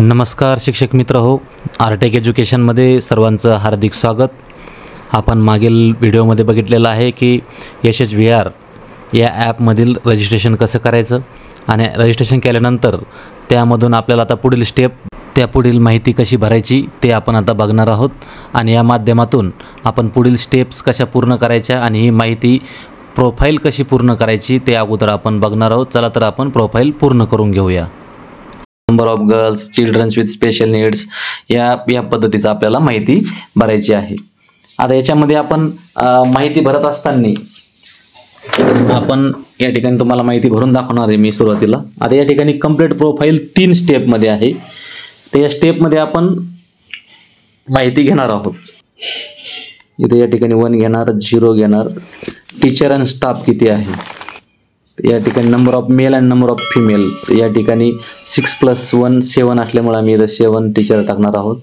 नमस्कार शिक्षक मित्र हो, आरटेक एज्युकेशनमध्ये सर्वांचं हार्दिक स्वागत। आपण मागील व्हिडिओमध्ये बघितलेलं आहे की SHVR या ॲपमधील रजिस्ट्रेशन कसं करायचं आणि रजिस्ट्रेशन केल्यानंतर त्यामधून आपल्याला आता पुढील स्टेप, त्या पुढील माहिती कशी भरायची ते आपण आता बघणार आहोत। आणि या माध्यमातून आपण पुढील स्टेप्स कशा पूर्ण करायच्या आणि ही माहिती प्रोफाईल कशी पूर्ण करायची ते अगोदर आपण बघणार आहोत। चला तर आपण प्रोफाईल पूर्ण करून घेऊया। Number of girls, childrens with special needs या पद्धतीचा आपल्याला माहिती भरायची आहे। आता याच्यामध्ये आपण माहिती भरत असताना आपण या ठिकाणी तुम्हाला माहिती भरून दाखवणार आहे मी सुरुवातीला। आता या ठिकाणी कंप्लीट प्रोफाईल 3 स्टेप मध्ये आहे। तर या स्टेप मध्ये आपण माहिती घेणार आहोत। इथे या ठिकाणी 1 घेणार, 0 घेणार, टीचर आणि स्टाफ किती आहे, या ठिकाणी नंबर ऑफ मेल आणि नंबर ऑफ फिमेल, या ठिकाणी 6 + 1 7 असल्यामुळे आम्ही इथे 7 टीचर टाकणार आहोत।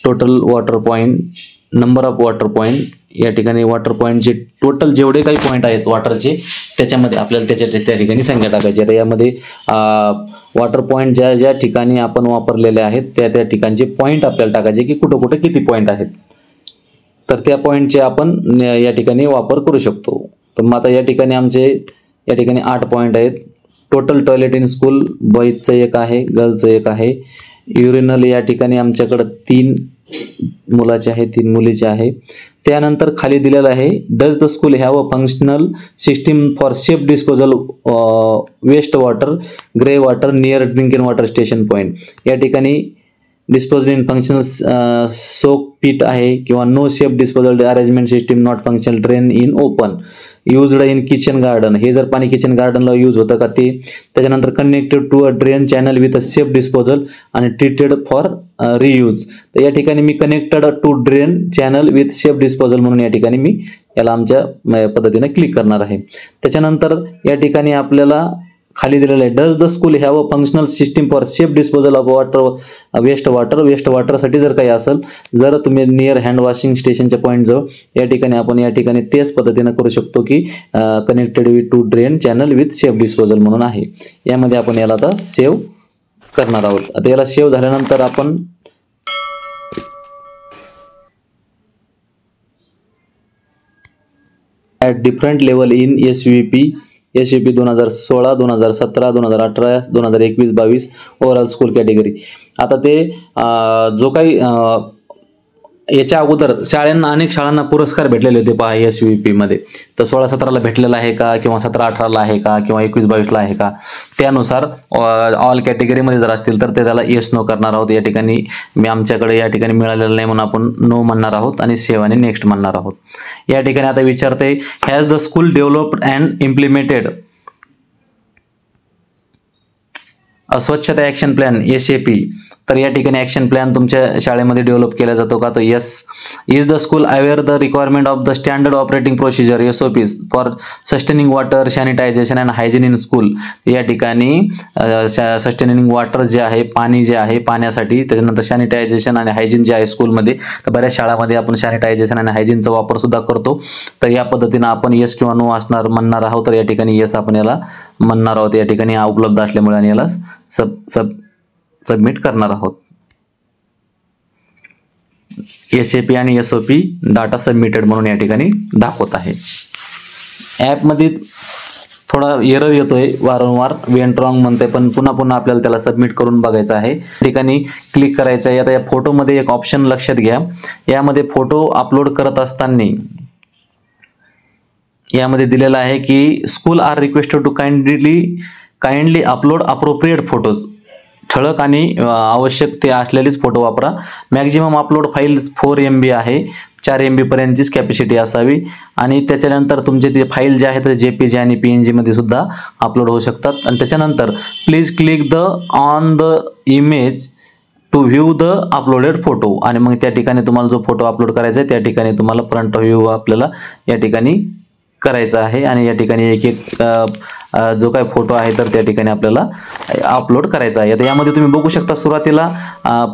Total water point, number of water point, या ठिकाणी वॉटर पॉईंटचे टोटल जेवढे काही पॉईंट आहेत वॉटरचे त्याच्यामध्ये आपल्याला त्या ठिकाणी संख्या टाकायची। आता यामध्ये वॉटर पॉईंट ज्या ठिकाणी आपण वापरलेले आहेत त्या ठिकाणचे पॉईंट आपल्याला टाकायचे की कुठं कुठं किती पॉईंट आहेत, तर त्या पॉईंटचे आपण या ठिकाणी वापर करू शकतो। तर मग आता या ठिकाणी आमचे या ठिकाणी 8 पॉईंट आहेत। टोटल टॉयलेट इन स्कूल, बॉईजचं 1 आहे, गर्ल्सचं 1 आहे। युरिनल या ठिकाणी आमच्याकडे 3 मुलाचे आहे, 3 मुलीचे आहे। त्यानंतर खाली दिलेलं आहे, does the school have a functional system for safe disposal waste water, grey water near drinking water station point, या ठिकाणी disposal in functional soak pit आहे किंवा no safe disposal arrangement system not functional, drain in open, used in kitchen garden, हे जर पाणी kitchen गार्डनला use होतं का ते। त्याच्यानंतर connected to a drain channel with a safe disposal आणि ट्रीटेड फॉर रियूज, तर या ठिकाणी मी connected to drain channel with safe disposal म्हणून या ठिकाणी मी याला आमच्या पद्धतीने क्लिक करणार आहे। त्याच्यानंतर या ठिकाणी आपल्याला खाली दिलेलं आहे, does the school have a functional system for safe disposal of water waste water, waste वॉटरसाठी जर काही असेल, जर तुम्ही नियर हँड वॉशिंग स्टेशनच्या पॉईंट जवळ, या ठिकाणी आपण या ठिकाणी तेच पद्धतीने करू शकतो की connected with to drain channel with safe disposal म्हणून आहे। यामध्ये आपण याला आता सेव्ह करणार आहोत। आता याला सेव्ह झाल्यानंतर आपण at different level in SVP 2016, 2017, 2018, 2021, 22 overall school category. आता ते जो काही याच्या अगोदर शाळांना, अनेक शाळांना पुरस्कार भेटलेले होते पहा SVP मध्ये, तर 16-17ला भेटलेला आहे का, किंवा 17-18ला आहे का, किंवा 21-22ला आहे का, त्यानुसार ऑल कॅटेगरीमध्ये जर असतील तर ते त्याला येस नो करणार आहोत। या ठिकाणी मी आमच्याकडे या ठिकाणी मिळालेलं नाही म्हणून आपण नो म्हणणार आहोत आणि सेव्ह आणि नेक्स्ट म्हणणार आहोत। या ठिकाणी आता विचारते, has the school developed and implemented स्वच्छता ॲक्शन प्लॅन SAP, तर या ठिकाणी ॲक्शन प्लॅन तुमच्या शाळेमध्ये डेव्हलप केला जातो का, तर yes. Is the school aware the requirement of the standard operating procedure SOPs for sustaining water, sanitisation and hygiene in school, या ठिकाणी सस्टेनिंग वॉटर जे आहे, पाणी जे आहे पाण्यासाठी, त्याच्यानंतर सॅनिटायझेशन आणि हायजीन जे आहे स्कूलमध्ये, तर बऱ्याच शाळांमध्ये आपण सॅनिटायझेशन आणि हायजीनचा वापर सुद्धा करतो। तर या पद्धतीने आपण येस किंवा नो म्हणणार आहोत। तर या ठिकाणी येस आपण याला म्हणणार आहोत, या ठिकाणी उपलब्ध असल्यामुळे, आणि याला सबमिट करणार आहोत। SAP आणि SOP डाटा सबमिटेड म्हणून या ठिकाणी दाखवत आहे। ॲपमध्ये थोडा एरर येतोय वारंवार, वेंट रॉंग म्हणते, पण पुन्हा पुन्हा आपल्याला त्याला सबमिट करून बघायचं आहे। ठिकाणी क्लिक करायचं आहे। आता या फोटोमध्ये एक ऑप्शन लक्षात घ्या, यामध्ये फोटो अपलोड करत असताना यामध्ये दिलेलं आहे की school are requested to kindly upload appropriate photos, ठळक आणि आवश्यक ते असलेलेच फोटो वापरा। मॅक्झिमम अपलोड फाईल 4 MB आहे, 4 MB पर्यंतचीच कॅपॅसिटी असावी, आणि त्याच्यानंतर तुमचे ते फाईल जे आहेत JPG आणि PNG मध्ये सुद्धा अपलोड होऊ शकतात। आणि त्याच्यानंतर please click the on the image to view the uploaded photo, आणि मग त्या ठिकाणी तुम्हाला जो फोटो अपलोड करायचा आहे त्या ठिकाणी तुम्हाला फ्रंट व्ह्यू आपल्याला या ठिकाणी करायचा आहे। आणि या ठिकाणी एक जो काय फोटो आहे तर त्या ठिकाणी आपल्याला अपलोड करायचा आहे. आता यामध्ये तुम्ही बघू शकता सुरुवातीला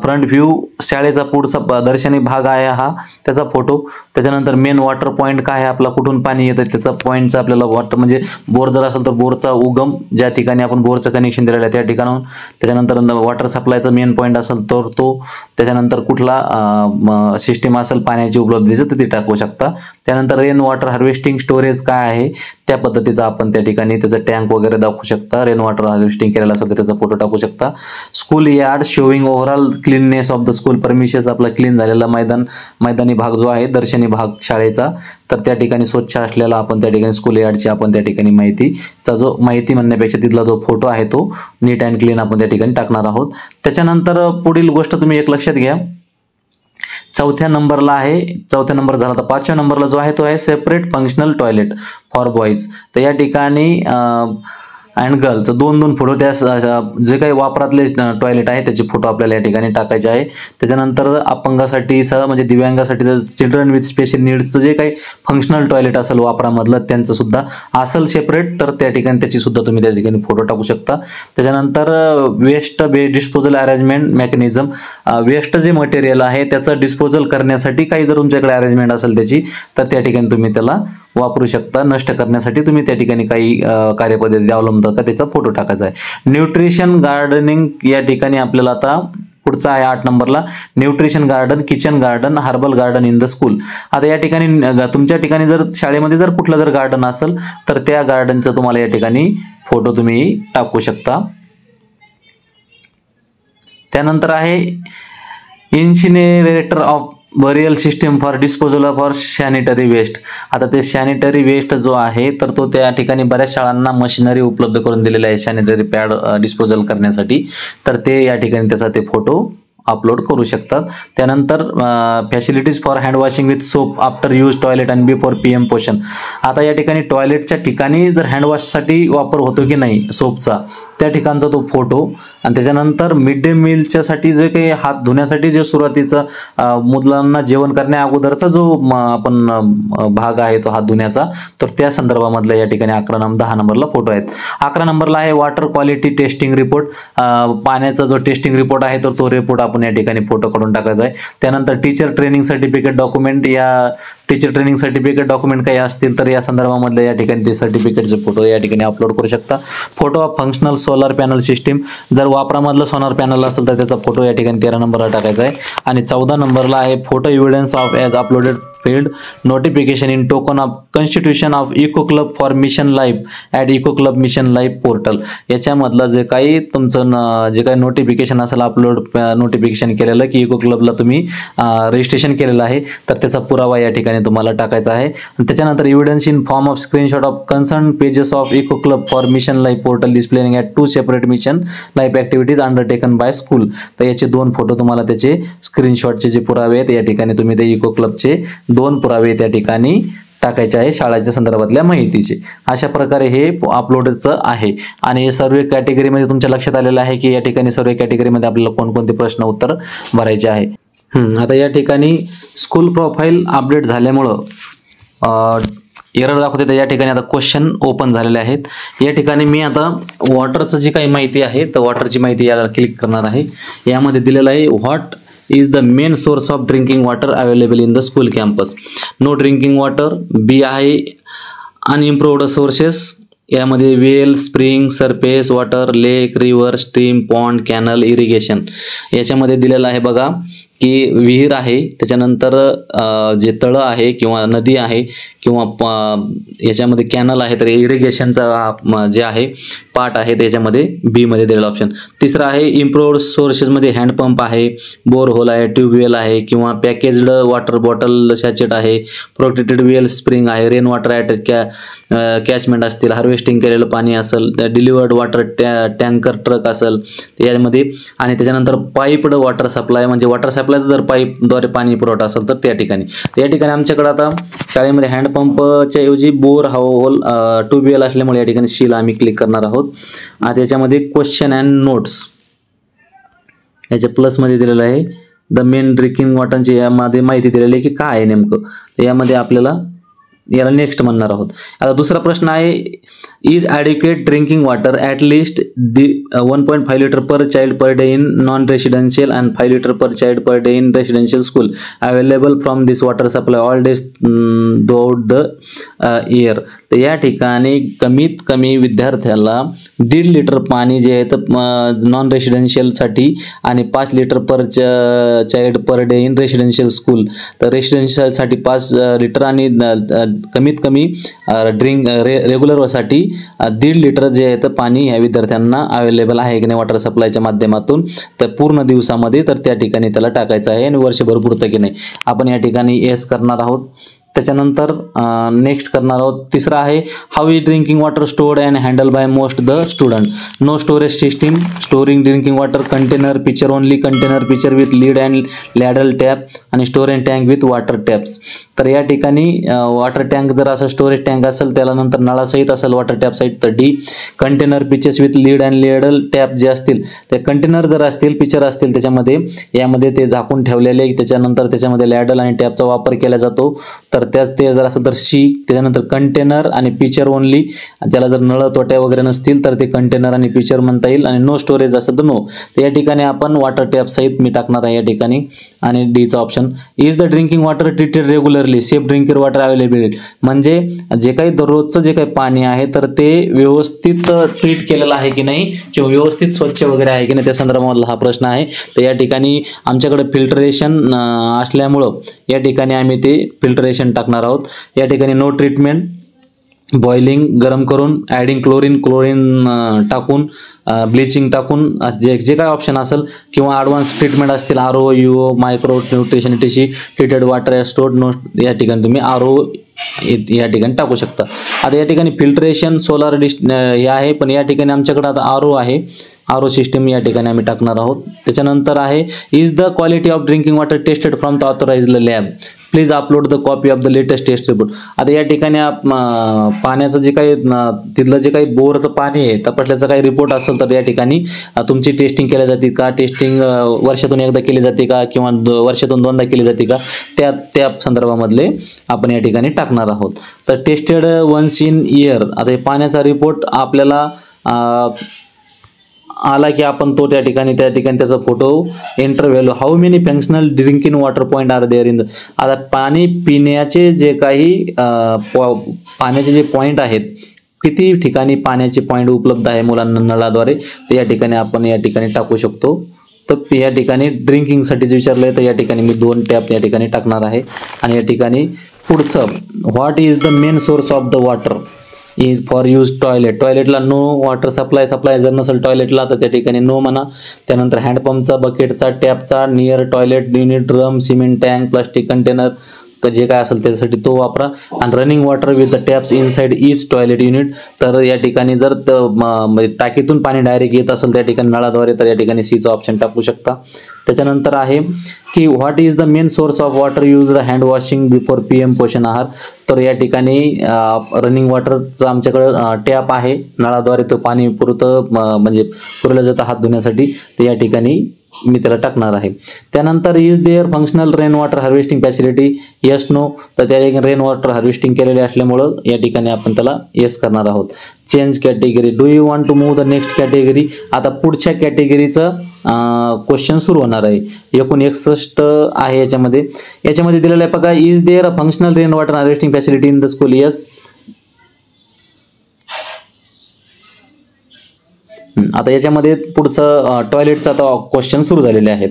फ्रंट व्ह्यू शाळेचा पुढचा दर्शनी भाग आहे हा, त्याचा फोटो. त्याच्यानंतर मेन वॉटर पॉईंट काय आहे आपला, कुठून पाणी येतं त्याचा पॉईंटचा आपल्याला वॉटर म्हणजे बोर जर असेल तर बोरचा उगम ज्या ठिकाणी आपण बोरचं कनेक्शन दिलेलं आहे त्या ठिकाणाहून. त्याच्यानंतर वॉटर सप्लायचा मेन पॉईंट असेल तर तो. त्याच्यानंतर कुठला सिस्टीम असेल पाण्याची उपलब्धीचं तर ते टाकू शकता. त्यानंतर रेन वॉटर हार्वेस्टिंग स्टोरेज काय आहे त्या पद्धतीचा आपण त्या ठिकाणी त्याचं टँक वगैरे दाखवू शकता. रेन वॉटर हार्वेस्टिंग केलेला असेल तर त्याचा फोटो टाकू शकता. School yard showing overall cleanness of the school permissions, आपला क्लीन झालेला मैदानी भाग जो आहे दर्शनी भाग शाळेचा तर त्या ठिकाणी स्वच्छ असलेला आपण त्या ठिकाणी स्कूल यार्डची आपण त्या ठिकाणी माहिती म्हणण्यापेक्षा तिथला जो फोटो आहे तो नीट अँड क्लीन आपण त्या ठिकाणी टाकणार आहोत. त्याच्यानंतर पुढील गोष्ट तुम्ही एक लक्षात घ्या, चौथ्या नंबर झाला तर 5व्या नंबरला जो आहे तो आहे separate functional toilet for boys. तर या ठिकाणी अँड गर्ल्स दोन फोटो त्या जे काही वापरातले टॉयलेट आहे त्याचे फोटो आपल्याला या ठिकाणी टाकायचे आहे. त्याच्यानंतर अपंगासाठी म्हणजे दिव्यांगासाठी चिल्ड्रन विथ स्पेशल नीड्सचं जे काही फंक्शनल टॉयलेट असेल वापरामधलं त्यांचं सुद्धा असेल सेपरेट तर त्या ठिकाणी त्याची सुद्धा तुम्ही त्या ठिकाणी फोटो टाकू शकता. त्याच्यानंतर waste disposal arrangement mechanism, waste जे मटेरियल आहे त्याचं डिस्पोजल करण्यासाठी काही जर तुमच्याकडे अरेंजमेंट असेल त्याची तर त्या ठिकाणी तुम्ही त्याला वापरू शकता. नष्ट करण्यासाठी तुम्ही त्या ठिकाणी काही कार्यपद्धती अवलंबता का त्याचा फोटो टाकायचा आहे. न्यूट्रिशन गार्डनिंग या ठिकाणी आपल्याला आता पुढचा आहे 8 नंबरला nutrition garden, kitchen garden, herbal garden in the school. आता या ठिकाणी तुमच्या ठिकाणी जर शाळेमध्ये जर कुठलं जर गार्डन असेल तर त्या गार्डनचा तुम्हाला या ठिकाणी फोटो तुम्ही टाकू शकता. त्यानंतर आहे incinerator of burial system for disposal for sanitary waste. आता ते सॅनिटरी वेस्ट जो आहे तर तो त्या ठिकाणी बऱ्याच शाळांना मशिनरी उपलब्ध करून दिलेली आहे सॅनिटरी पॅड डिस्पोजल करण्यासाठी तर ते या ठिकाणी त्याचा ते फोटो अपलोड करू शकतात. त्यानंतर facilities for hand washing with soap after use toilet and before PM पोषण. आता या ठिकाणी टॉयलेटच्या ठिकाणी जर हँडवॉशसाठी वापर होतो की नाही सोपचा त्या ठिकाणचा तो फोटो. आणि त्याच्यानंतर मिड डे मीलच्यासाठी जे काही हात धुण्यासाठी जे सुरुवातीचा मुलांना जेवण करण्या अगोदरचा जो आपण भाग आहे तो हात धुण्याचा तर त्या संदर्भामधला या ठिकाणी 10 नंबरला फोटो आहेत. 11 नंबरला आहे वॉटर क्वालिटी टेस्टिंग रिपोर्ट, पाण्याचा जो टेस्टिंग रिपोर्ट आहे तर तो रिपोर्ट आपण या ठिकाणी फोटो काढून टाकायचा आहे. त्यानंतर टीचर ट्रेनिंग सर्टिफिकेट डॉक्युमेंट, या टीचर ट्रेनिंग सर्टिफिकेट डॉक्युमेंट काही असतील तर या संदर्भामधले या ठिकाणी ते सर्टिफिकेटचे फोटो या ठिकाणी अपलोड करू शकता. Photo of functional solar panel system, जर वापरामधलं सोलर पॅनल असेल तर त्याचा फोटो या ठिकाणी 13 नंबरला टाकायचा आहे. आणि 14 नंबरला आहे photo evidence of as uploaded field notification in token of constitution of eco club for mission life at eco club mission life portal. याच्यामधलं जे काही तुमचं जे काही नोटिफिकेशन असेल अपलोड नोटिफिकेशन केलेलं की इको क्लबला तुम्ही रजिस्ट्रेशन केलेलं आहे तर त्याचा पुरावा या ठिकाणी तुम्हाला टाकायचा आहे. त्याच्यानंतर evidence in form of screenshot of concern pages of eco club for mission life portal displaying at 2 separate mission life activities undertaken by school. तर याचे 2 फोटो तुम्हाला त्याचे स्क्रीनशॉटचे जे पुरावे आहेत या ठिकाणी तुम्ही ते इको क्लबचे 2 पुरावे त्या ठिकाणी टाकायचे आहे शाळेच्या संदर्भातल्या माहितीचे. अशा प्रकारे हे अपलोडचं आहे. आणि हे सर्व कॅटेगरीमध्ये तुमच्या लक्षात आलेलं आहे की या ठिकाणी सर्व कॅटेगरीमध्ये आपल्याला कोणकोणते प्रश्न उत्तर भरायचे आहे. आता या ठिकाणी स्कूल प्रोफाईल अपडेट झाल्यामुळं एरर दाखवते तर या ठिकाणी आता क्वेश्चन ओपन झालेले आहेत. या ठिकाणी मी आता वॉटरचं जी काही माहिती आहे तर वॉटरची माहिती याला क्लिक करणार आहे. यामध्ये दिलेलं आहे what is the main source of drinking water available in the school campus. No drinking water. B आहे unimproved sources. यामध्ये well, spring, surface water, lake, river, stream, pond, canal, irrigation. याच्यामध्ये दिलेलं आहे बघा की विहीर आहे, त्याच्यानंतर जे तळं आहे किंवा नदी आहे किंवा याच्यामध्ये कॅनल आहे तर इरिगेशनचा जे आहे पार्ट आहे त्याच्यामध्ये बी मध्ये दिलेला ऑप्शन. तिसरा आहे इम्प्रूव्ड सोर्सेसमध्ये हँडपंप आहे, बोरहोल आहे, ट्यूबवेल आहे किंवा पॅकेज्ड वॉटर बॉटल सॅचेट आहे, प्रोटेक्टेड वेल स्प्रिंग आहे, रेन वॉटर ॲट कॅचमेंट असतील, हार्वेस्टिंग केलेलं पाणी असेल, डिलिव्हर्ड वॉटर टँकर ट्रक असेल यामध्ये. आणि त्याच्यानंतर पाईप्ड वॉटर सप्लाय म्हणजे वॉटर सप्लायचं जर पाईपद्वारे पाणी पुरवठा असेल तर त्या ठिकाणी. तर या ठिकाणी आमच्याकडे आता शाळेमध्ये हँडपंपच्या ऐवजी बोर होल ट्यूबवेल असल्यामुळे या ठिकाणी सी ला आम्ही क्लिक करणार आहोत. आता याच्यामध्ये क्वेश्चन अँड नोट्स याच्या प्लसमध्ये दिलेलं आहे द मेन ड्रिंकिंग वॉटरची यामध्ये माहिती दिलेली आहे की काय आहे नेमकं. तर यामध्ये आपल्याला याला नेक्स्ट म्हणणार आहोत. आता दुसरा प्रश्न आहे, is adequate drinking water at least 1.5 litre per child per day in non residential and 5 litre per child per day in residential school available from this water supply all days throughout the year. तर या ठिकाणी कमीत कमी विद्यार्थ्याला 1.5 litre पाणी जे आहे तर नॉन रेसिडेन्शियलसाठी आणि 5 litre per child per day in residential school. तर रेसिडेन्शियलसाठी 5 लिटर आणि कमीत कमी रेग्युलरसाठी 1.5 लिटर जे आहे तर पाणी ह्या विद्यार्थ्यांना अवेलेबल आहे की नाही वॉटर सप्लायच्या माध्यमातून, तर पूर्ण दिवसामध्ये तर त्या ठिकाणी त्याला टाकायचं आहे आणि वर्षभर पुरतं की नाही आपण या ठिकाणी येस करणार आहोत. त्याच्यानंतर नेक्स्ट करणार आहोत. तिसरा आहे, how is drinking water stored and handle by most the student. No storage system, storing drinking water container, picture only container, picture with lid and ladle tap आणि storage tank with water taps. तर या ठिकाणी water tank जर असं storage tank असेल त्याला नंतर नळासहित असेल वॉटर टॅप सहित तर D. Container pitchers with lid and ladle tap जे असतील ते कंटेनर जर असतील पिक्चर असतील त्याच्यामध्ये यामध्ये ते झाकून ठेवलेले, त्याच्यानंतर त्याच्यामध्ये लॅडल आणि टॅपचा वापर केला जातो तर ते जर असं तर सी. त्याच्यानंतर कंटेनर आणि पिक्चर ओनली, त्याला जर नळ तोट्या वगैरे नसतील तर ते कंटेनर आणि पिक्चर म्हणता येईल आणि नो स्टोरेज असेल तर नो. तर या ठिकाणी आपण वॉटर टॅप सहित मी टाकणार आहे या ठिकाणी आणि डीचा option. Is the drinking water treated regularly, safe drinking water available. म्हणजे जे काही दररोजचं जे काही पाणी आहे तर ते व्यवस्थित ट्रीट केलेलं आहे की नाही किंवा व्यवस्थित स्वच्छ वगैरे आहे की नाही त्या संदर्भामधला हा प्रश्न आहे. तर या ठिकाणी आमच्याकडे फिल्टरेशन असल्यामुळं या ठिकाणी आम्ही ते फिल्टरेशन टाकणार आहोत. या ठिकाणी नो ट्रीटमेंट, बॉइलिंग गरम करून, ॲडिंग क्लोरीन टाकून, ब्लिचिंग टाकून, जे काय ऑप्शन असेल किंवा ॲडव्हान्स ट्रीटमेंट असतील RO, UO, micro nutrition TC, treated water stored no, या ठिकाणी तुम्ही RO या ठिकाणी टाकू शकता. आता या ठिकाणी फिल्टरेशन सोलार हे आहे पण या ठिकाणी आमच्याकडे आता RO आहे, RO सिस्टम या ठिकाणी आम्ही टाकणार आहोत. त्याच्यानंतर आहे, is the quality of drinking water tested from the authorised lab, please upload the copy of the latest test report. आता या ठिकाणी पाण्याचं जे काही तिथलं जे काही बोरचं पाणी आहे तपासल्याचा काही रिपोर्ट असेल तर या ठिकाणी तुमची टेस्टिंग केली जाते का, टेस्टिंग वर्षातून एकदा केली जाते का किंवा वर्षातून 2दा केली जाते का, त्या संदर्भामधले आपण या ठिकाणी टाकणार आहोत. तर टेस्टेड वन्स इन इयर. आता हे पाण्याचा रिपोर्ट आपल्याला आला की आपण तो त्या ठिकाणी त्याचा photo enter value, how many functional drinking water point are there in the. आता पाणी पिण्याचे जे काही पाण्याचे जे पॉईंट आहेत, किती ठिकाणी पाण्याचे पॉईंट उपलब्ध आहे मुलांना नळाद्वारे, तर या ठिकाणी आपण या ठिकाणी टाकू शकतो. तर या ठिकाणी ड्रिंकिंगसाठीच विचारलं आहे तर या ठिकाणी मी 2 टॅप या ठिकाणी टाकणार आहे. आणि या ठिकाणी पुढचं, what is the main source of the water for use toilet. टॉयलेटला नो वॉटर सप्लाय जर नसेल टॉयलेटला तर त्या ठिकाणी नो म्हणा. त्यानंतर हँडपंपचा, बकेटचा, टॅपचा, near toilet unit, drum, cement tank, plastic container जे काय असेल त्यासाठी तो वापरा. आणि running water with the taps inside each toilet unit. तर या ठिकाणी जर टाकीतून पाणी डायरेक्ट येत असेल त्या ठिकाणी नळाद्वारे तर या ठिकाणी सीचा ऑप्शन टाकू शकता. त्याच्यानंतर आहे की what is the main source of water use the hand washing before PM पोषण आहार. तर या ठिकाणी रनिंग वॉटरचा आमच्याकडं टॅप आहे, नळाद्वारे तो पाणी म्हणजे पुरवलं जातं हात धुण्यासाठी, तर या ठिकाणी मी त्याला टाकणार आहे. त्यानंतर is there functional rain water harvesting facility, yes no. तर त्या ठिकाणी रेन वॉटर हार्वेस्टिंग केलेले असल्यामुळं या ठिकाणी आपण त्याला येस करणार आहोत. Change category, do you want to move the next category. आता पुढच्या कॅटेगरीचं क्वेश्चन सुरू होणार आहे. 61 आहे याच्यामध्ये दिलेलं आहे बघा, is there a functional rain water harvesting facility in the school, yes. आता याच्यामध्ये पुढचं टॉयलेटचा आता क्वेश्चन सुरू झालेले आहेत.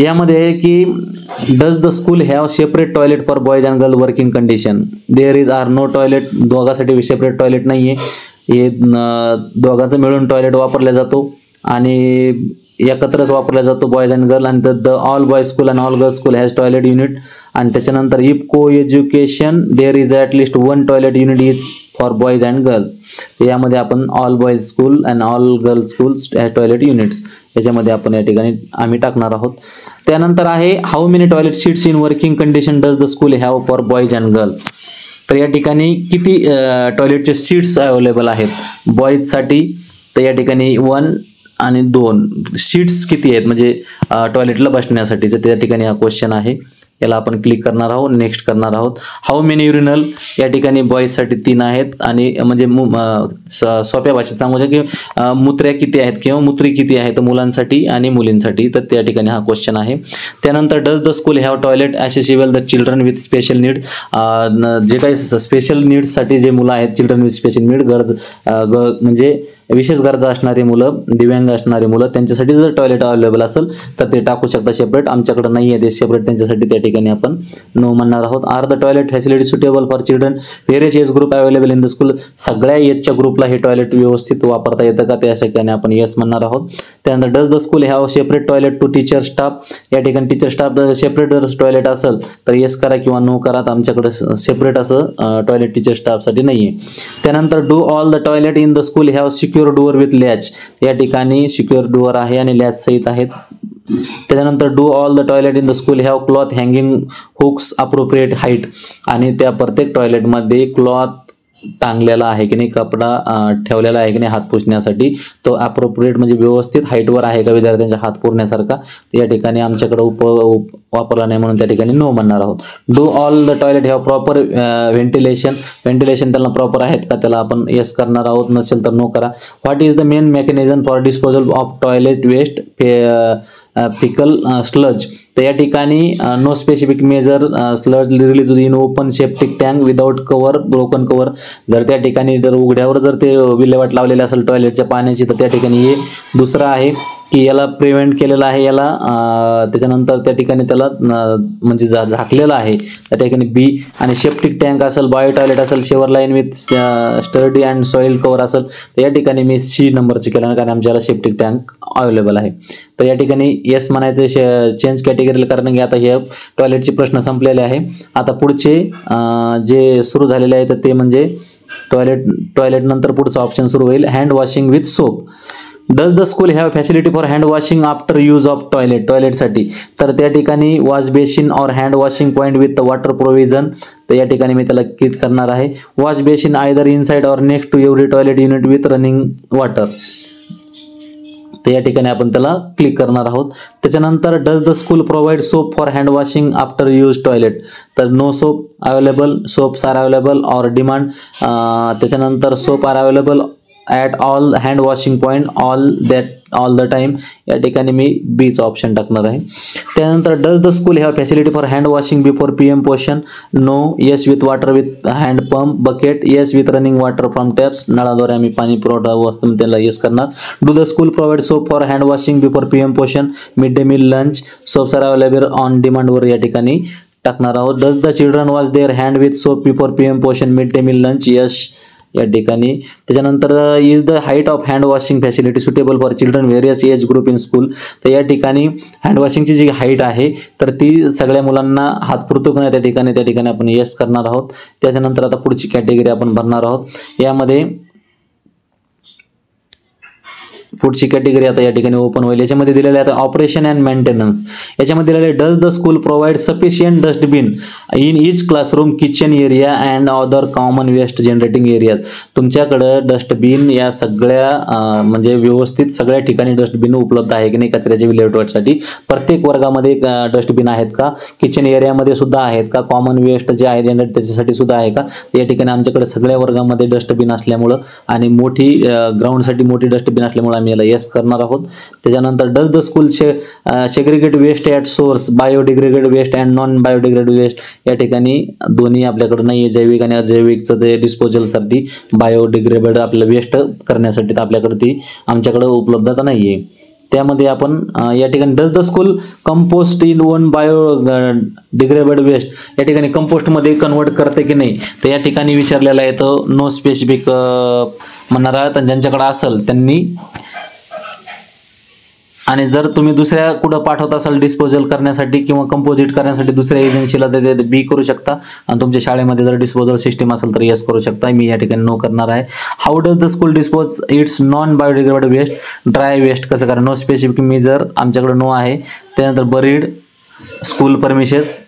यामध्ये आहे की does the school have separate toilet for boys and girl working condition. There is are no toilet. दोघांसाठी सेपरेट टॉयलेट नाही आहे, हे दोघांचं मिळून टॉयलेट वापरला जातो आणि एकत्रच वापरला जातो बॉयज अँड गर्ल. आणि the all boys school and all girls school has toilet unit. आणि त्याच्यानंतर if co education there is at least 1 toilet unit is for boys and girls. तर यामध्ये आपण all boys school and all girls schools has toilet units याच्यामध्ये आपण या ठिकाणी आम्ही टाकणार आहोत. त्यानंतर आहे how many toilet seats in working condition does the school have for boys and girls. तर या ठिकाणी किती टॉयलेटचे सीट्स अवेलेबल आहेत बॉयजसाठी, तर या ठिकाणी 1 आणि 2 सीट्स किती आहेत म्हणजे टॉयलेटला बसण्यासाठीचं त्या ठिकाणी हा क्वेश्चन आहे. याला आपण क्लिक करणार आहोत, नेक्स्ट करणार आहोत. हाऊ मेनी युरिनल, या ठिकाणी बॉईजसाठी 3 आहेत आणि म्हणजे सोप्या भाषेत सांगू शकतो की मूत्र्या किती आहेत किंवा मूत्री किती आहेत मुलांसाठी आणि मुलींसाठी, तर त्या ठिकाणी हा क्वेश्चन आहे. त्यानंतर does the school have toilet accessible the children with special need, जे काही स्पेशल नीड्ससाठी जे मुलं आहेत, चिल्ड्रन विथ स्पेशल नीड, म्हणजे विशेष गरजा असणारी मुलं, दिव्यांग असणारी मुलं, त्यांच्यासाठी जर टॉयलेट अवेलेबल असेल तर ते टाकू शकता सेपरेट. आमच्याकडे नाही आहे ते सेपरेट, त्यांच्यासाठी त्या ठिकाणी आपण नो म्हणणार आहोत. Are the toilet facility suitable for children various age group available in the school, सगळ्या एजच्या ग्रुपला हे टॉयलेट व्यवस्थित वापरता येतं का, त्या ठिकाणी आपण येस म्हणणार आहोत. त्यानंतर does the school have separate toilet to teacher staff, या ठिकाणी टीचर स्टाफ सेपरेट जर टॉयलेट असेल तर येस करा किंवा नो करा. आमच्याकडे सेपरेट असं टॉयलेट टीचर स्टाफसाठी नाही आहे. त्यानंतर do all the toilet in the school have secure door with latch, या ठिकाणी सिक्युअर डोअर आहे आणि लॅच सहित आहेत. त्याच्यानंतर do all the toilet in the school have cloth hanging hooks appropriate height, आणि त्या प्रत्येक टॉयलेटमध्ये क्लॉथ टांगलेला आहे की नाही, कपडा ठेवलेला आहे की नाही हात पुसण्यासाठी, तो अप्रोप्रिएट म्हणजे व्यवस्थित हाईटवर आहे का विद्यार्थ्यांच्या हात पुरण्यासारखा, या ठिकाणी आमच्याकडे वापरला नाही म्हणून त्या ठिकाणी नो म्हणणार आहोत. Do all the toilet have proper ventilation, ventilation त्याला प्रॉपर आहेत का, त्याला आपण येस करणार आहोत, नसेल तर नो करा. What is the main mechanism for disposal of toilet waste faecal sludge, तर या ठिकाणी no specific measure sludge release in open septic tank without cover broken cover, जर त्या ठिकाणी जर उघड्यावर जर ते विल्हेवाट लावलेली असेल टॉयलेटच्या पाण्याची तर त्या ठिकाणी हे दुसरं आहे की याला प्रिव्हेंट केलेलं आहे, याला त्याच्यानंतर त्या ठिकाणी त्याला म्हणजे झाकलेलं आहे त्या ठिकाणी बी. आणि सेप्टिक टँक असेल, बायो टॉयलेट असेल, shaver line with sturdy and soil cover असेल तर या ठिकाणी मी सी नंबरचं केलं कारण आमच्याला सेप्टिक टँक अवेलेबल आहे. तर या ठिकाणी येस म्हणायचं चेंज कॅटेगरीला, कारण की आता हे टॉयलेटचे प्रश्न संपलेले आहे. आता पुढचे जे सुरू झालेले आहे तर ते म्हणजे टॉयलेट नंतर पुढचं ऑप्शन सुरू होईल hand washing with soap. Does the school have facility for hand washing after use of टॉयलेटसाठी, तर त्या ठिकाणी wash basin or hand washing point with water provision, तर या ठिकाणी मी त्याला क्लिक करणार आहे. Wash basin either inside or next to every toilet unit with running water, तर या ठिकाणी आपण त्याला क्लिक करणार आहोत. त्याच्यानंतर does the school provide soap for hand washing after use toilet, तर no soap available, soaps are available or demand, त्याच्यानंतर soap are available at all hand washing point all the time, या ठिकाणी मी बीचं option टाकणार आहे. त्यानंतर does the school have facility for hand washing before PM portion, no. Yes with water with hand pump bucket, yes with running water from taps, नळाद्वारे आम्ही पाणी पुरवठा असतो त्याला येस करणार. Do the school provide soap for hand washing before PM portion, mid day meal lunch, soaps are available on डिमांडवर या ठिकाणी टाकणार आहोत. Does the children wash their hand with soap before PM portion, mid day meal lunch, yes या ठिकाणी. त्याच्यानंतर is the height of hand washing facility suitable for children various age group in school, तर या ठिकाणी hand वॉशिंगची जी height आहे तर ती सगळ्या मुलांना हात पुरतो का नाही त्या ठिकाणी आपण येस करणार आहोत. त्याच्यानंतर आता पुढची कॅटेगरी आपण भरणार आहोत. यामध्ये पुढची कॅटेगरी आता या ठिकाणी ओपन होईल. याच्यामध्ये दिलेलं आहे ऑपरेशन अँड मेंटेनन्स, याच्यामध्ये दिलेलं आहे does the school provide sufficient dustbin in each classroom kitchen area and other common waste generating areas, तुमच्याकडं डस्टबिन या सगळ्या म्हणजे व्यवस्थित सगळ्या ठिकाणी डस्टबिन उपलब्ध आहे की नाही कचऱ्याच्या विल्हेवाटसाठी, प्रत्येक वर्गामध्ये डस्टबिन आहेत का, किचन एरियामध्ये सुद्धा आहेत का, कॉमन वेस्ट जे आहे जनरेट त्याच्यासाठी सुद्धा आहे का, या ठिकाणी आमच्याकडे सगळ्या वर्गामध्ये डस्टबिन असल्यामुळं आणि मोठी ग्राउंडसाठी मोठी डस्टबिन असल्यामुळे याला येस करणार आहोत. त्याच्यानंतर does the school segregate waste at source, biodegraded waste and non biodegraded waste, या ठिकाणी दोन्ही आपल्याकडे नाही आहे, जैविक आणि अजैविकचं ते डिस्पोजलसाठी बायोडिग्रेडेड आपल्याला वेस्ट करण्यासाठी तर आपल्याकडे ती आमच्याकडे उपलब्धता नाही आहे. त्यामध्ये आपण या ठिकाणी does the school compost in one biodegradable waste, या ठिकाणी कंपोस्टमध्ये कन्वर्ट करते की नाही तर या ठिकाणी विचारलेलं आहे तर नो स्पेसिफिक म्हणणार आहात. ज्यांच्याकडे असेल त्यांनी, आणि जर तुम्ही दुसऱ्या कुठं पाठवत असाल डिस्पोजल करण्यासाठी किंवा कंपोजिट करण्यासाठी दुसऱ्या एजन्सीला तर ते बी करू शकता, आणि तुमच्या शाळेमध्ये जर डिस्पोजल सिस्टीम असेल तर येस करू शकता. मी या ठिकाणी नो करणार आहे. How does the school dispose its non biodegradable waste, dry waste कसं करा, नो स्पेसिफिक मेजर आमच्याकडे नो आहे. त्यानंतर बरीड स्कूल परमिशन्स,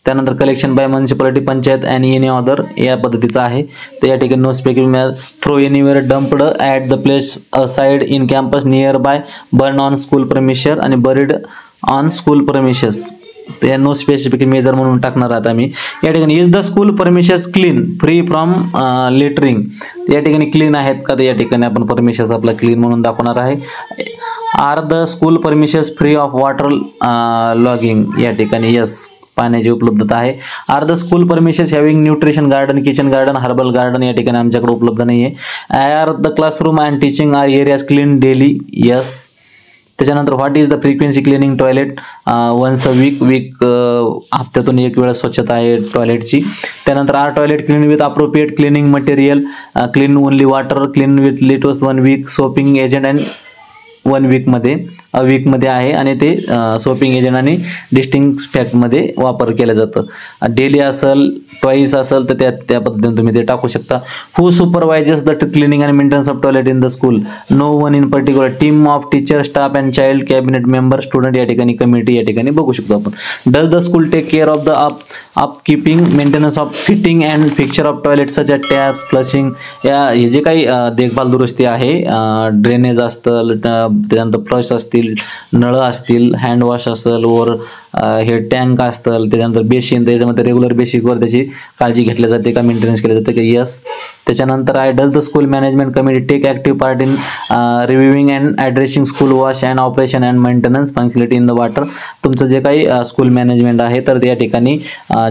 त्यानंतर collection by municipality panchayat and any other या पद्धतीचं आहे. तर या ठिकाणी no specific throw anywhere dumped at the place side in campus near by, burn on school permission आणि बरीड ऑन स्कूल परमिशन्स, तर नो स्पेसिफिक मेजर म्हणून टाकणार आहात आम्ही. या ठिकाणी is the school permissions clean free from littering. या ठिकाणी क्लीन आहेत का, तर या ठिकाणी आपण परमिशन्स आपला क्लीन म्हणून दाखवणार आहे. Are the school permissions free of water logging. या ठिकाणी यस, पाण्याची उपलब्धता आहे. Are the school permissions having nutrition garden, kitchen garden, herbal garden. या ठिकाणी आमच्याकडे उपलब्ध नाही आहे. Are the classroom and teaching are areas clean daily. Yes. त्याच्यानंतर what is the frequency cleaning toilet, once a week, हप्त्यातून एक वेळा स्वच्छता आहे टॉयलेटची. त्यानंतर are toilet clean with appropriate cleaning material, clean only water, clean with latest 1 week, soaping agent and 1 वीकमध्ये आहे आणि ते सोपिंग एजंट आणि डिस्टिंग फॅक्टमध्ये वापर केलं जातं. डेली असेल, ट्वाईस असेल तर त्या पद्धतीने तुम्ही ते टाकू शकता. Who supervisors the cleaning and maintenance of toilet in the school, no one in particular, team of teacher, staff and child, cabinet member, student. या ठिकाणी कमिटी या ठिकाणी बघू शकतो आपण. Does the school take care of the upkeeping maintenance of fitting and fixture of toilet such a tap, flushing. हे जे काही देखभाल दुरुस्ती आहे, ड्रेनेज असतं, त्यानंतर फ्लश असतील, नळ असतील, हँडवॉश असेल, वर हे टँक असतं, त्याच्यानंतर बेसिन, त्याच्यामध्ये रेग्युलर बेसिकवर त्याची काळजी घेतली जाते का, मेंटेनन्स केलं जातं का, यस. त्याच्यानंतर I does the school management committee take active part in reviewing and addressing school wash and operation and maintenance functionality in the water. तुमचं जे काही स्कूल मॅनेजमेंट आहे तर या ठिकाणी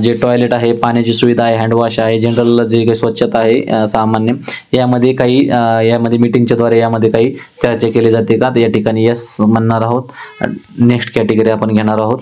जे टॉयलेट आहे, पाण्याची सुविधा आहे, हँडवॉश आहे, जनरल जे काही स्वच्छता आहे सामान्य, यामध्ये काही यामध्ये मीटिंगच्याद्वारे यामध्ये काही चर्चा केली जाते का, तर या ठिकाणी यस म्हणणार आहोत. नेक्स्ट कॅटेगरी आपण घेणार आहोत.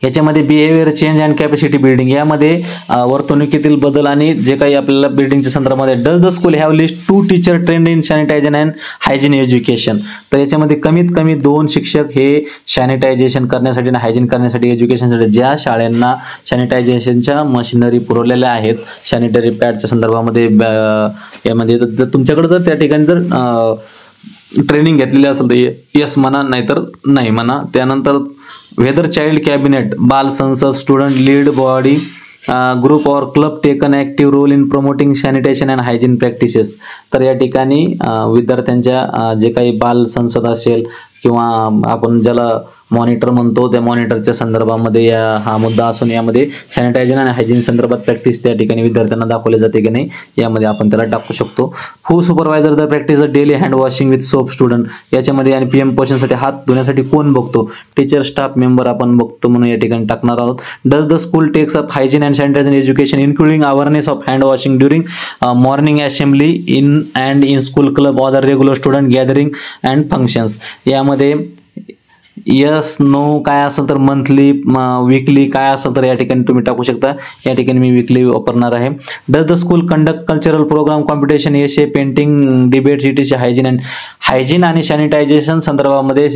याच्यामध्ये behaviour change and capacity building, यामध्ये वर्तणुकीतील बदल आणि जे काही आपल्याला बिल्डिंगच्या संदर्भामध्ये. Does the school have list 2 teacher trend in sanitisation and hygiene education. तर याच्यामध्ये कमीत कमी 2 शिक्षक हे सॅनिटायझेशन करण्यासाठी आणि हायजीन करण्यासाठी, एज्युकेशनसाठी ज्या शाळांना सॅनिटायझेशनच्या मशिनरी पुरवलेल्या आहेत सॅनिटरी पॅडच्या संदर्भामध्ये, यामध्ये तुमच्याकडे जर त्या ठिकाणी जर ट्रेनिंग घेतलेली असेल तर यस म्हणा, नाहीतर नाही म्हणा. त्यानंतर वेदर चाइल्ड कॅबिनेट, बाल संसद, student lead body, group or club taken active role in promoting sanitation and hygiene practices. तर या ठिकाणी विद्यार्थ्यांच्या जे काही बाल संसद असेल किंवा आपण ज्याला मॉनिटर म्हणतो, त्या मॉनिटरच्या संदर्भामध्ये हा मुद्दा असून यामध्ये सॅनिटायझेशन आणि हायजीन संदर्भात प्रॅक्टिस त्या ठिकाणी विद्यार्थ्यांना दाखवले जाते की नाही, यामध्ये आपण त्याला टाकू शकतो. Who supervisor the practice daily hand washing with soap student. याच्यामध्ये आणि PM पोषणसाठी हात धुण्यासाठी कोण बघतो, टीचर, स्टाफ मेंबर आपण बघतो म्हणून या ठिकाणी टाकणार आहोत. Does the school takes up hygiene and sanitisation education including awareness of hand washing during morning assembly in school club other regular student gathering and functions. यामध्ये यस, नो काय असेल तर मंथली, वीकली काय असेल तर या ठिकाणी तुम्ही टाकू शकता. या ठिकाणी मी वीकली वापरणार आहे. Does the school conduct cultural programme, competition, essay, painting, debate, ETC, hygiene आणि सॅनिटायझेशन संदर्भामध्ये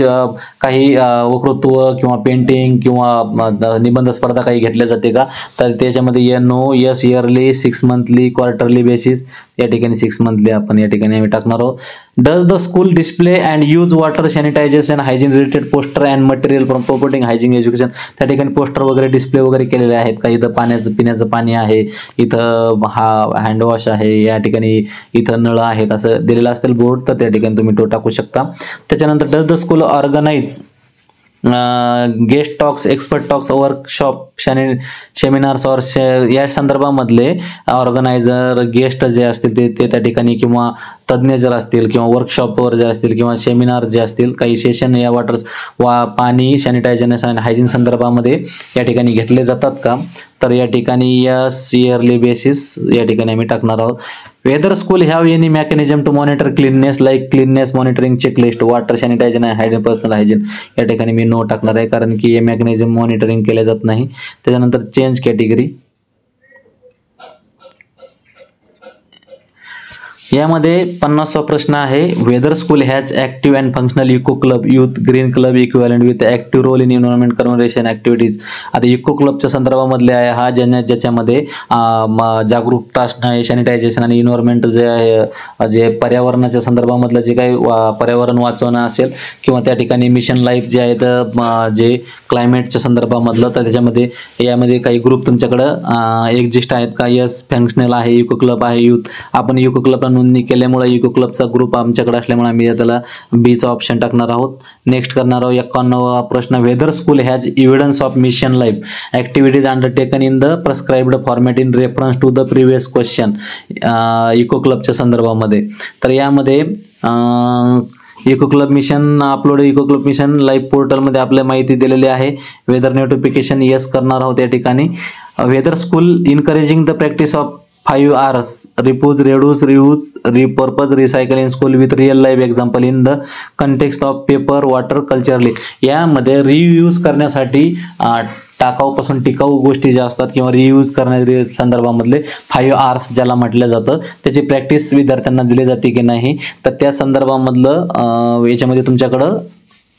काही वक्तृत्व किंवा पेंटिंग किंवा निबंध स्पर्धा काही घेतल्या जाते का, तर त्याच्यामध्ये no, yes, yearly, 6 monthly, quarterly basis. या ठिकाणी 6 मंथली आपण या ठिकाणी आम्ही टाकणार आहोत. Does the school display and use water sanitisation hygiene related poster and material from promoting hygiene education. त्या ठिकाणी पोस्टर वगैरे डिस्प्ले वगैरे केलेले आहेत का, इथं पिण्याचं पाणी आहे, इथं हँडवॉश आहे, या ठिकाणी इथं नळ आहेत असं दिलेलं असेल बोर्ड, तर त्या ठिकाणी तुम्ही तो टाकू शकता. त्याच्यानंतर does the school organise guest talks, expert talks, workshop, seminars or या संदर्भामधले ऑर्गनायझर, गेस्ट जे असतील ते त्या ठिकाणी किंवा तज्ज्ञ जर असतील किंवा वर्कशॉपवर जे असतील किंवा सेमिनार जे असतील, काही सेशन या पाणी, सॅनिटायझेशन आणि हायजीन संदर्भामध्ये या ठिकाणी घेतले जातात का, तर या ठिकाणी यस, इयरली बेसिस या ठिकाणी आम्ही टाकणार आहोत. Whether school have any mechanism to monitor cleanness like cleanness monitoring checklist, water sanitisation and hygiene, personal hygiene. या ठिकाणी मी नो टाकणार आहे कारण की हे मेकॅनिझम मॉनिटरिंग केले जात नाही. त्याच्यानंतर चेंज कॅटेगरी, यामध्ये 50वा प्रश्न आहे. Whether school has active and functional eco club, youth green club equivalent with active role in environment conversation activities. आता इको क्लबच्या संदर्भामधले आहे हा ज्याच्यामध्ये जागरूकता असणे, सॅनिटायझेशन आणि एन्व्हायरमेंट जे आहे, जे पर्यावरणाच्या संदर्भामधलं जे काही पर्यावरण वाचवणं असेल किंवा त्या ठिकाणी मिशन लाईफ जे आहे तर जे क्लायमेटच्या संदर्भामधलं, तर त्याच्यामध्ये यामध्ये काही ग्रुप तुमच्याकडं एक्झिस्ट आहेत का, यस, फंक्शनल आहे, इको क्लब आहे, युथ. आपण इको क्लबला नोंदणी केल्यामुळे इको क्लबचा ग्रुप आमच्याकडे असल्यामुळे आम्ही त्याला बीचा ऑप्शन टाकणार आहोत. नेक्स्ट करणार आहोत 51वा प्रश्न, whether school has evidence of mission life activities undertaken in the prescribed format in reference to the previous question eco क्लबच्या संदर्भामध्ये. तर यामध्ये eco club mission upload eco club mission live पोर्टलमध्ये आपल्या माहिती दिलेली आहे. वेदर नोटिफिकेशन येस करणार आहोत या ठिकाणी. Whether school encouraging the practice of 5 R's refuse, reduce, reuse, repurpose, recycle in school with real live example in the context of paper, water, culturally. यामध्ये रियूज करण्यासाठी टाकाऊपासून टिकाऊ गोष्टी ज्या असतात किंवा रियूज करण्याच्या संदर्भामधले 5 R's ज्याला म्हटलं जातं त्याची प्रॅक्टिस विद्यार्थ्यांना दिली जाते की नाही, तर त्या संदर्भामधलं याच्यामध्ये तुमच्याकडं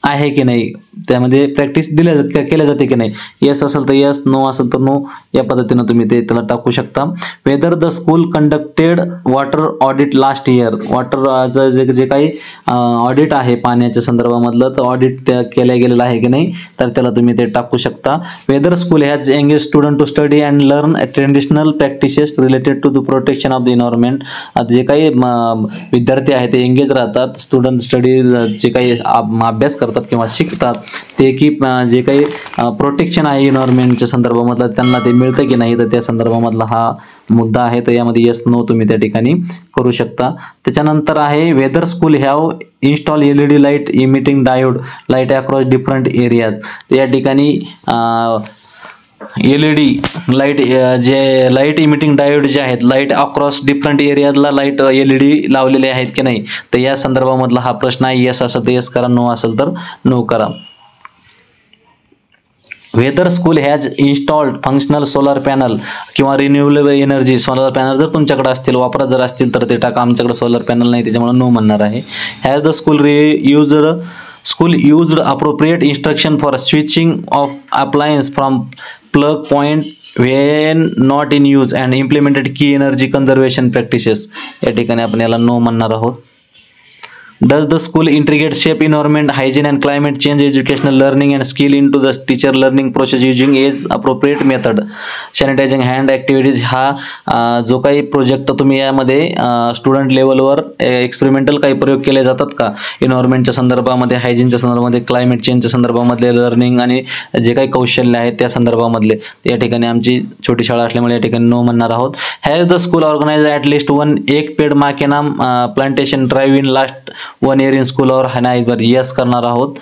आहे की नाही, त्यामध्ये प्रॅक्टिस केल्या जाते की नाही. येस असेल तर येस, नो असेल तर नो, या पद्धतीनं तुम्ही ते त्याला टाकू शकता. Whether the school conducted water audit last year, वॉटरचं जे काही ऑडिट आहे पाण्याच्या संदर्भामधलं, तर ऑडिट त्या केलं गेलेलं आहे की नाही, तर त्याला तुम्ही ते टाकू शकता. Whether school has engage student to study and learn traditional practices related to the protection of the environment. जे काही विद्यार्थी आहेत ते एंगेज राहतात, स्टुडंट स्टडी जे काही अभ्यास करतात किंवा शिकतात ते की जे काही प्रोटेक्शन आहे एन्व्हायरमेंटच्या संदर्भामधलं त्यांना ते मिळतं की नाही, तर त्या संदर्भामधला हा मुद्दा आहे. तर यामध्ये येस नो तुम्ही त्या ठिकाणी करू शकता. त्याच्यानंतर आहे whether school have install LED light emitting diode light across different areas. तर या ठिकाणी LED लाईट जे लाईट इमिटिंग डायोड जे आहेत लाईट अक्रॉस डिफरंट एरियाजला लाईट LED लावलेले आहेत की नाही, तर या संदर्भामधला हा प्रश्न आहे. येस असेल तर येस करा, नो असेल तर नो करा. Whether school has installed functional solar panel किंवा रिन्युएबल एनर्जी सोलर पॅनल जर तुमच्याकडे असतील, वापरात जर असतील तर ते टाका. आमच्याकडे सोलर पॅनल नाही त्याच्यामुळे नो म्हणणार आहे. Has the school used appropriate instruction for switching off appliance from plug point when not in use and implemented key energy conservation practices. या ठिकाणी आपण याला नो म्हणणार आहोत. Does the school integrate safe environment, hygiene and climate change educational learning and skill into the teacher learning process using age appropriate method? Sanitizing hand activities हा जो काही project तुम्ही यामध्ये स्टुडंट लेवलवर एक्सपेरिमेंटल काही प्रयोग केले जातात का एन्व्हायरमेंटच्या संदर्भामध्ये, हायजीनच्या संदर्भामध्ये, क्लायमेट चेंजच्या संदर्भामधले लर्निंग आणि जे काही कौशल्य आहेत त्या संदर्भामधले. या ठिकाणी आमची छोटी शाळा असल्यामुळे या ठिकाणी नो म्हणणार आहोत. Has the school organise at least one एक पेड मा के नाम plantation drive in last 1 year in school or हायनाईजवर येस करणार आहोत,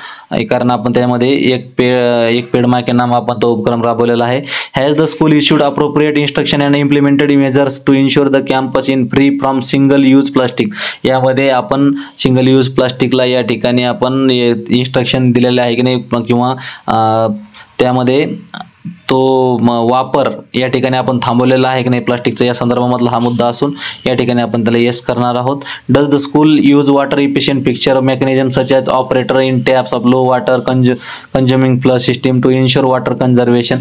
कारण आपण त्यामध्ये एक पेड मा के नाम आपण तो उपक्रम राबवलेला आहे. Has the school issued appropriate instruction and implemented measures to ensure the campus in free from single use plastic. यामध्ये आपण सिंगल यूज प्लास्टिकला या ठिकाणी आपण इन्स्ट्रक्शन दिलेले आहे की नाही, किंवा त्यामध्ये तो वापर या ठिकाणी आपण थांबवलेला आहे की नाही प्लास्टिकचा, या संदर्भामधला हा मुद्दा असून या ठिकाणी आपण त्याला येस करणार आहोत. Does the school use water efficient picture mechanism such as operator in taps of low water consuming flush system to ensure water conservation.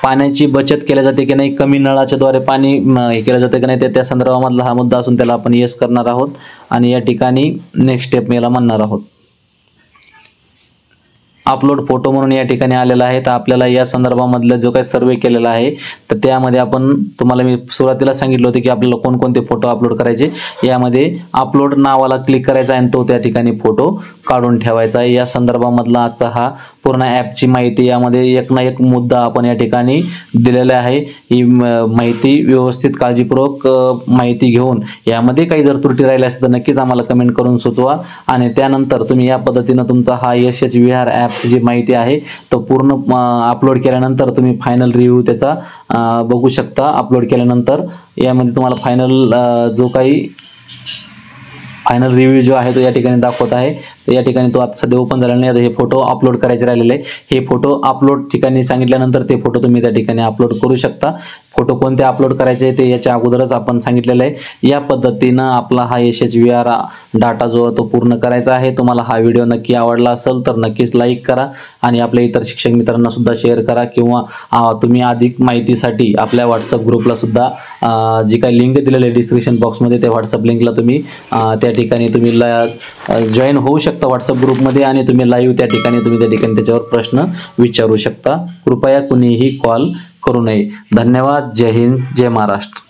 पाण्याची बचत केल्या जाते की नाही, कमी नळाच्या द्वारे पाणी हे केलं जाते की नाही, त्या संदर्भामधला हा मुद्दा असून त्याला आपण येस करणार आहोत. आणि या ठिकाणी नेक्स्ट स्टेप याला म्हणणार आहोत. अपलोड फोटो म्हणून या ठिकाणी आलेला आहे. तर आपल्याला या संदर्भामधलं जो काही सर्वे केलेला आहे तर त्यामध्ये आपण तुम्हाला मी सुरुवातीला सांगितलं होतं की आपल्याला कोणकोणते फोटो अपलोड करायचे. यामध्ये अपलोड नावाला क्लिक करायचा आणि तो त्या ठिकाणी फोटो काढून ठेवायचा आहे. या संदर्भामधला आजचा हा पूर्ण ॲपची माहिती, यामध्ये एक ना एक मुद्दा आपण या ठिकाणी दिलेला आहे. ही माहिती व्यवस्थित काळजीपूर्वक माहिती घेऊन यामध्ये काही जर त्रुटी राहिल्या असतील तर नक्कीच आम्हाला कमेंट करून सुचवा. आणि त्यानंतर तुम्ही या पद्धतीनं तुमचा हा SHVR ॲप जी माहिती आहे तो पूर्ण अपलोड केल्यानंतर तुम्ही फायनल रिव्ह्यू त्याचा बघू शकता. अपलोड केल्यानंतर यामध्ये तुम्हाला फायनल जो काही फायनल रिव्ह्यू जो आहे तो या ठिकाणी दाखवत आहे. तर या ठिकाणी तो आता सध्या ओपन झाला नाही. आता हे फोटो अपलोड करायचे राहिलेले आहे. हे फोटो अपलोड ठिकाणी सांगितल्यानंतर ते फोटो तुम्ही त्या ठिकाणी अपलोड करू शकता. फोटो कोणते अपलोड करायचे ते याच्या अगोदरच आपण सांगितलेलं आहे. या पद्धतीनं आपला हा SHVR डाटा जो तो पूर्ण करायचा आहे. तुम्हाला हा व्हिडिओ नक्की आवडला असेल तर नक्कीच लाईक करा आणि आपल्या इतर शिक्षक मित्रांना सुद्धा शेअर करा, किंवा तुम्ही अधिक माहितीसाठी आपल्या व्हॉट्सअप ग्रुपला सुद्धा जी काही लिंक दिलेली आहे डिस्क्रिप्शन बॉक्समध्ये त्या व्हॉट्सअप लिंकला तुम्ही त्या ठिकाणी तुम्ही जॉईन होऊ शकता व्हॉट्सअप ग्रुपमध्ये आणि तुम्ही लाईव्ह त्या ठिकाणी त्याच्यावर प्रश्न विचारू शकता. कृपया कुणीही कॉल करू नये. धन्यवाद. जय हिंद, जय महाराष्ट्र.